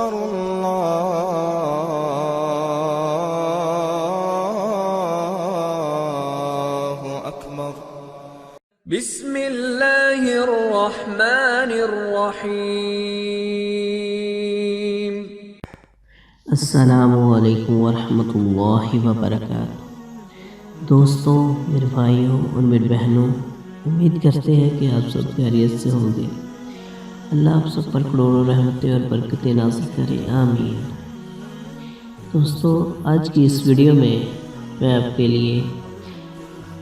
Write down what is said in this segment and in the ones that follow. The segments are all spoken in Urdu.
أكبر الله أكبر بسم الله الرحمن الرحيم السلام علیکم ورحمۃ اللہ وبرکاتہ۔ دوستوں، میرے بھائیوں اور میری بہنوں، امید کرتے ہیں کہ آپ سب خیریت سے ہوں گے۔ اللہ آپ سب پر کروڑوں رحمتیں اور برکتیں نازل کرے، آمین۔ دوستوں، آج کی اس ویڈیو میں آپ کے لیے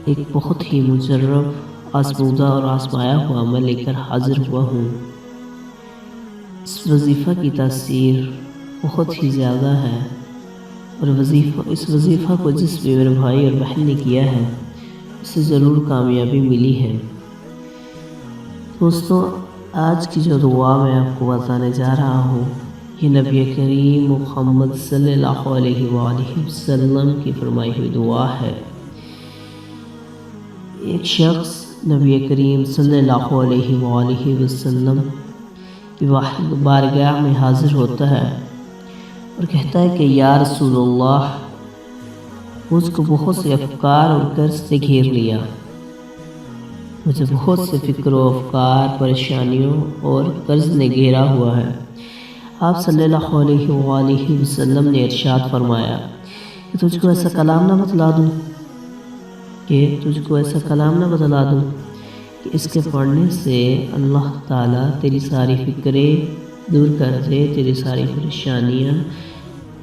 ایک بہت ہی مجرب، آزمودہ اور آزمایا ہوا عمل لے کر حاضر ہوا ہوں۔ اس وظیفہ کی تاثیر بہت ہی زیادہ ہے، اور اس وظیفہ کو جس بھی میرے بھائی اور بہن نے کیا ہے اسے ضرور کامیابی ملی ہے۔ دوستوں، آج کی جو دعا میں آپ کو بتانے جا رہا ہوں یہ نبی کریم محمد صلی اللہ علیہ وآلہ وسلم کی فرمائی ہوئی دعا ہے۔ ایک شخص نبی کریم صلی اللہ علیہ وآلہ وسلم کی بارگاہ میں حاضر ہوتا ہے اور کہتا ہے کہ یا رسول اللہ، مجھ کو بہت سے افکار اور قرض نے گھیر لیا، مجھے بہت سے فکر و افکار، پریشانیوں اور قرض نے گھیرا ہوا ہے۔ آپ صلی اللہ علیہ وآلہ وسلم نے ارشاد فرمایا کہ تجھ کو ایسا کلام نہ بتلا دوں کہ اس کے پڑھنے سے اللہ تعالیٰ تیری ساری فکریں دور کر دے، تیری ساری پریشانیاں،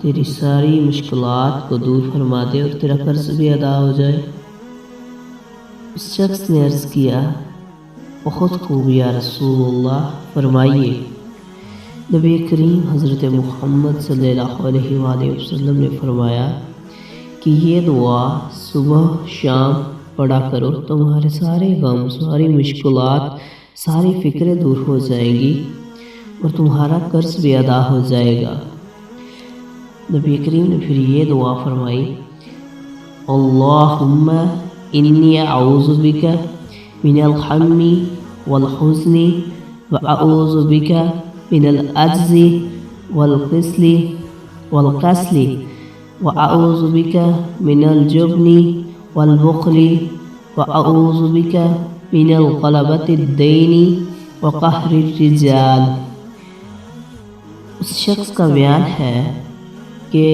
تیری ساری مشکلات کو دور فرما دے اور تیرا قرض بھی ادا ہو جائے۔ اس شخص نے عرض کیا، بہت خوب یا رسول اللہ، فرمائیے۔ نبی کریم حضرت محمد صلی اللہ علیہ وآلہ وسلم نے فرمایا کہ یہ دعا صبح شام پڑھا کرو، تمہارے سارے غم، ساری مشکلات، ساری فکریں دور ہو جائیں گی اور تمہارا قرض بھی ادا ہو جائے گا۔ نبی کریم نے پھر یہ دعا فرمائی، اللہم انی اعوذ بک من الہم والحزن واعوذ بک من العجز والکسل واعوذ بک من الجبن والبخل واعوذ بک من غلبۃ الدین وقہر الرجال۔ اس شخص کا بیان ہے کہ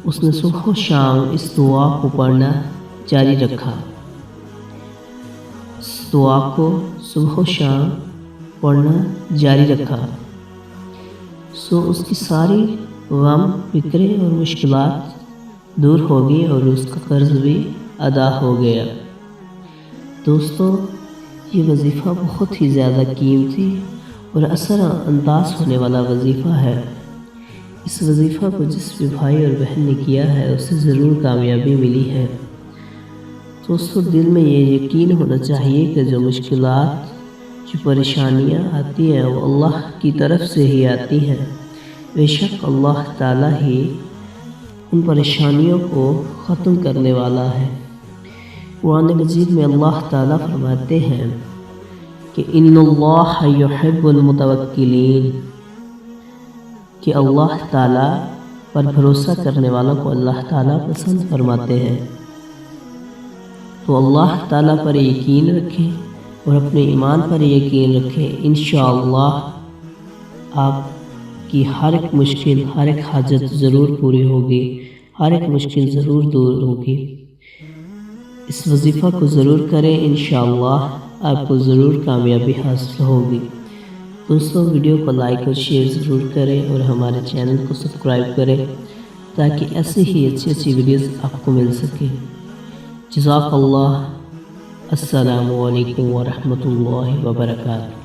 اس نے صبح و شام اس دعا کو پڑھنا جاری رکھا، اس دعا کو صبح و شام پڑھنا جاری رکھا، اس کی ساری غم، فکریں اور مشکلات دور ہو گئی اور اس کا قرض بھی ادا ہو گیا۔ دوستوں، یہ وظیفہ بہت ہی زیادہ قیمتی اور اثر انداز ہونے والا وظیفہ ہے۔ اس وظیفہ کو جس بھی بھائی اور بہن نے کیا ہے اسے ضرور کامیابی ملی ہے۔ دوستوں، دل میں یہ یقین ہونا چاہیے کہ جو مشکلات، جو پریشانیاں آتی ہیں وہ اللہ کی طرف سے ہی آتی ہیں۔ بے شک اللہ تعالیٰ ہی ان پریشانیوں کو ختم کرنے والا ہے۔ قرآن مجید میں اللہ تعالیٰ فرماتے ہیں کہ ان اللہ یحب المتوکلین، کہ اللہ تعالیٰ پر بھروسہ کرنے والوں کو اللہ تعالیٰ پسند فرماتے ہیں۔ تو اللہ تعالیٰ پر یقین رکھیں اور اپنے ایمان پر یقین رکھیں، انشاءاللہ آپ کی ہر ایک مشکل، ہر ایک حاجت ضرور پوری ہوگی، ہر ایک مشکل ضرور دور ہوگی۔ اس وظیفہ کو ضرور کریں، انشاءاللہ آپ کو ضرور کامیابی حاصل ہوگی۔ دوستوں، ویڈیو کو لائک اور شیئر ضرور کریں اور ہمارے چینل کو سبسکرائب کریں تاکہ ایسی ہی اچھی ویڈیوز آپ کو مل سکے۔ جزاک اللہ۔ السلام علیکم ورحمۃ اللہ وبرکاتہ۔